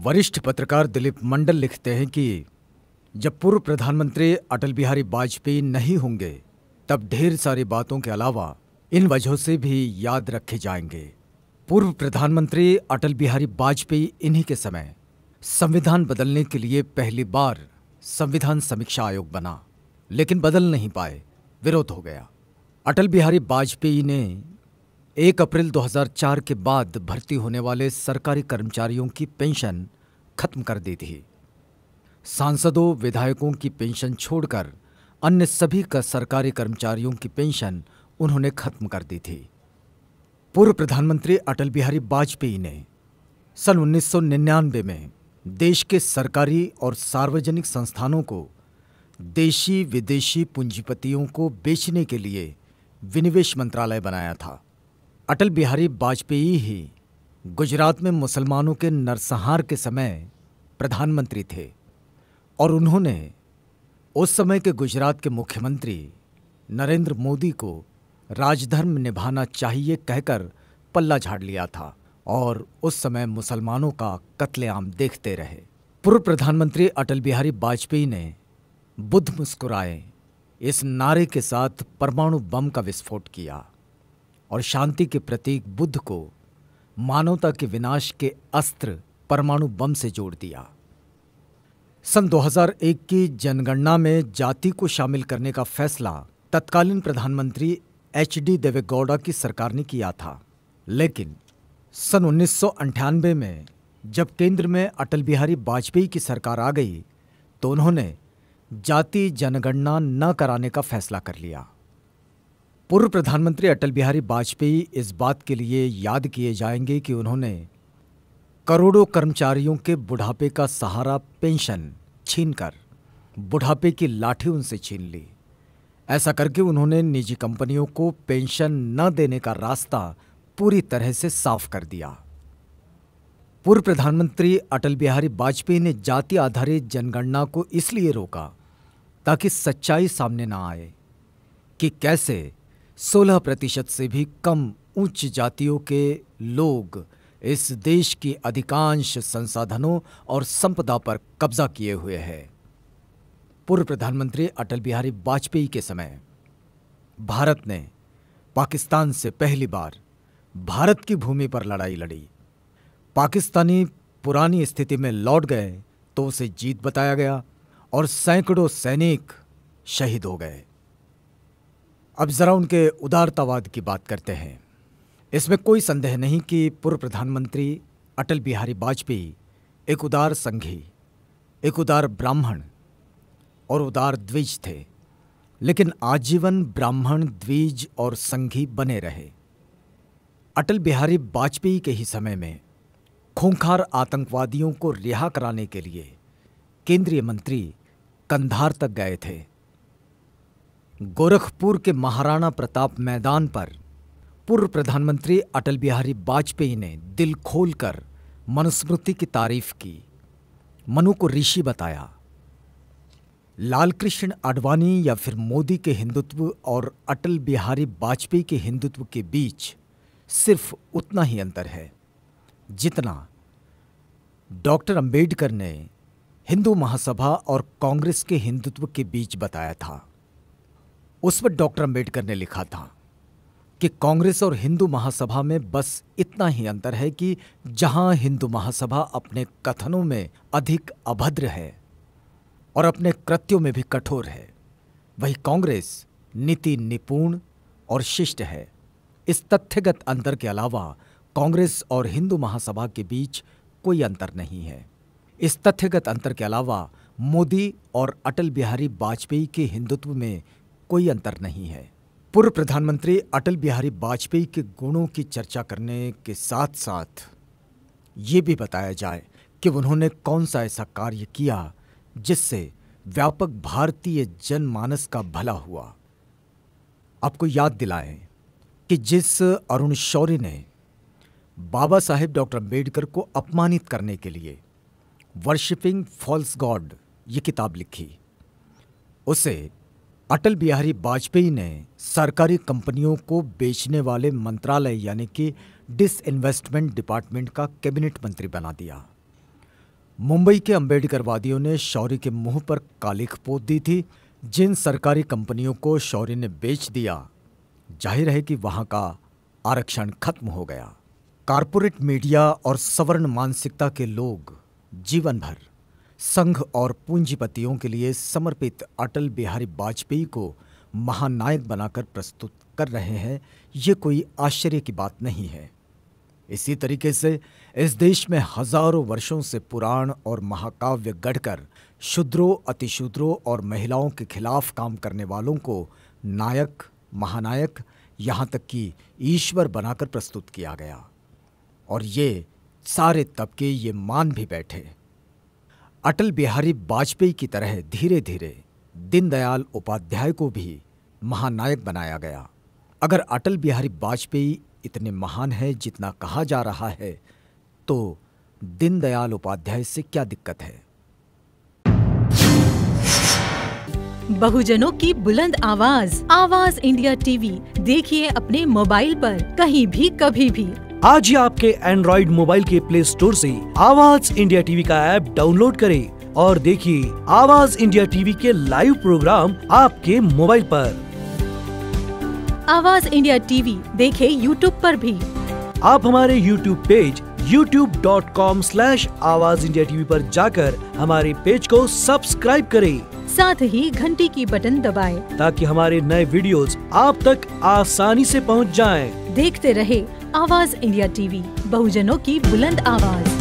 वरिष्ठ पत्रकार दिलीप मंडल लिखते हैं कि जब पूर्व प्रधानमंत्री अटल बिहारी वाजपेयी नहीं होंगे तब ढेर सारी बातों के अलावा इन वजहों से भी याद रखे जाएंगे। पूर्व प्रधानमंत्री अटल बिहारी वाजपेयी इन्हीं के समय संविधान बदलने के लिए पहली बार संविधान समीक्षा आयोग बना, लेकिन बदल नहीं पाए, विरोध हो गया। अटल बिहारी वाजपेयी ने 1 अप्रैल 2004 के बाद भर्ती होने वाले सरकारी कर्मचारियों की पेंशन खत्म कर दी थी। सांसदों, विधायकों की पेंशन छोड़कर अन्य सभी का सरकारी कर्मचारियों की पेंशन उन्होंने खत्म कर दी थी। पूर्व प्रधानमंत्री अटल बिहारी वाजपेयी ने सन 1999 में देश के सरकारी और सार्वजनिक संस्थानों को देशी विदेशी पूंजीपतियों को बेचने के लिए विनिवेश मंत्रालय बनाया था। अटल बिहारी वाजपेयी ही गुजरात में मुसलमानों के नरसंहार के समय प्रधानमंत्री थे और उन्होंने उस समय के गुजरात के मुख्यमंत्री नरेंद्र मोदी को राजधर्म निभाना चाहिए कहकर पल्ला झाड़ लिया था और उस समय मुसलमानों का कत्लेआम देखते रहे। पूर्व प्रधानमंत्री अटल बिहारी वाजपेयी ने बुद्ध मुस्कुराए इस नारे के साथ परमाणु बम का विस्फोट किया और शांति के प्रतीक बुद्ध को मानवता के विनाश के अस्त्र परमाणु बम से जोड़ दिया। सन 2001 की जनगणना में जाति को शामिल करने का फैसला तत्कालीन प्रधानमंत्री HD देवेगौड़ा की सरकार ने किया था, लेकिन सन 1998 में जब केंद्र में अटल बिहारी वाजपेयी की सरकार आ गई तो उन्होंने जाति जनगणना न कराने का फैसला कर लिया। पूर्व प्रधानमंत्री अटल बिहारी वाजपेयी इस बात के लिए याद किए जाएंगे कि उन्होंने करोड़ों कर्मचारियों के बुढ़ापे का सहारा पेंशन छीनकर बुढ़ापे की लाठी उनसे छीन ली। ऐसा करके उन्होंने निजी कंपनियों को पेंशन न देने का रास्ता पूरी तरह से साफ कर दिया। पूर्व प्रधानमंत्री अटल बिहारी वाजपेयी ने जाति आधारित जनगणना को इसलिए रोका ताकि सच्चाई सामने न आए कि कैसे 16% से भी कम उच्च जातियों के लोग इस देश की अधिकांश संसाधनों और संपदा पर कब्जा किए हुए हैं। पूर्व प्रधानमंत्री अटल बिहारी वाजपेयी के समय भारत ने पाकिस्तान से पहली बार भारत की भूमि पर लड़ाई लड़ी। पाकिस्तानी पुरानी स्थिति में लौट गए तो उसे जीत बताया गया और सैकड़ों सैनिक शहीद हो गए। अब जरा उनके उदारतावाद की बात करते हैं। इसमें कोई संदेह नहीं कि पूर्व प्रधानमंत्री अटल बिहारी वाजपेयी एक उदार संघी, एक उदार ब्राह्मण और उदार द्विज थे, लेकिन आजीवन ब्राह्मण, द्विज और संघी बने रहे। अटल बिहारी वाजपेयी के ही समय में खूंखार आतंकवादियों को रिहा कराने के लिए केंद्रीय मंत्री कंधार तक गए थे। गोरखपुर के महाराणा प्रताप मैदान पर पूर्व प्रधानमंत्री अटल बिहारी वाजपेयी ने दिल खोलकर मनुस्मृति की तारीफ की, मनु को ऋषि बताया। लालकृष्ण आडवाणी या फिर मोदी के हिंदुत्व और अटल बिहारी वाजपेयी के हिंदुत्व के बीच सिर्फ उतना ही अंतर है जितना डॉक्टर अंबेडकर ने हिंदू महासभा और कांग्रेस के हिंदुत्व के बीच बताया था। उस वक्त डॉक्टर अंबेडकर ने लिखा था कि कांग्रेस और हिंदू महासभा में बस इतना ही अंतर है कि जहां हिंदू महासभा अपने कथनों में अधिक अभद्र है और अपने कृत्यों में भी कठोर है, वहीं कांग्रेस नीति निपुण और शिष्ट है। इस तथ्यगत अंतर के अलावा कांग्रेस और हिंदू महासभा के बीच कोई अंतर नहीं है। इस तथ्यगत अंतर के अलावा मोदी और अटल बिहारी वाजपेयी के हिंदुत्व में कोई अंतर नहीं है। पूर्व प्रधानमंत्री अटल बिहारी वाजपेयी के गुणों की चर्चा करने के साथ साथ ये भी बताया जाए कि उन्होंने कौन सा ऐसा कार्य किया जिससे व्यापक भारतीय जनमानस का भला हुआ। आपको याद दिलाएं कि जिस अरुण शौरी ने बाबा साहेब डॉक्टर अंबेडकर को अपमानित करने के लिए वर्शिपिंग फॉल्स गॉड ये किताब लिखी, उसे अटल बिहारी वाजपेयी ने सरकारी कंपनियों को बेचने वाले मंत्रालय यानी कि डिसइन्वेस्टमेंट डिपार्टमेंट का कैबिनेट मंत्री बना दिया। मुंबई के अंबेडकरवादियों ने शौरी के मुंह पर कालिख पोत दी थी। जिन सरकारी कंपनियों को शौरी ने बेच दिया, जाहिर है कि वहां का आरक्षण खत्म हो गया। कारपोरेट मीडिया और सवर्ण मानसिकता के लोग जीवन भर संघ और पूंजीपतियों के लिए समर्पित अटल बिहारी वाजपेयी को महानायक बनाकर प्रस्तुत कर रहे हैं। ये कोई आश्चर्य की बात नहीं है। इसी तरीके से इस देश में हजारों वर्षों से पुराण और महाकाव्य गढ़कर शूद्रों, अतिशूद्रों और महिलाओं के खिलाफ काम करने वालों को नायक, महानायक, यहाँ तक कि ईश्वर बनाकर प्रस्तुत किया गया। और ये सारे तबके ये मान भी बैठे। अटल बिहारी वाजपेयी की तरह धीरे धीरे दीनदयाल उपाध्याय को भी महानायक बनाया गया। अगर अटल बिहारी वाजपेयी इतने महान है जितना कहा जा रहा है, तो दीनदयाल उपाध्याय से क्या दिक्कत है? बहुजनों की बुलंद आवाज, आवाज इंडिया टीवी देखिए अपने मोबाइल पर कहीं भी कभी भी। आज ही आपके एंड्रॉइड मोबाइल के प्ले स्टोर से आवाज इंडिया टीवी का ऐप डाउनलोड करें और देखिए आवाज इंडिया टीवी के लाइव प्रोग्राम आपके मोबाइल पर। आवाज इंडिया टीवी देखें यूट्यूब पर भी। आप हमारे यूट्यूब पेज youtube.com/आवाज इंडिया टीवी पर जाकर हमारे पेज को सब्सक्राइब करें। साथ ही घंटी की बटन दबाएं ताकि हमारे नए वीडियोस आप तक आसानी से पहुंच जाएं। देखते रहे आवाज इंडिया टीवी, बहुजनों की बुलंद आवाज।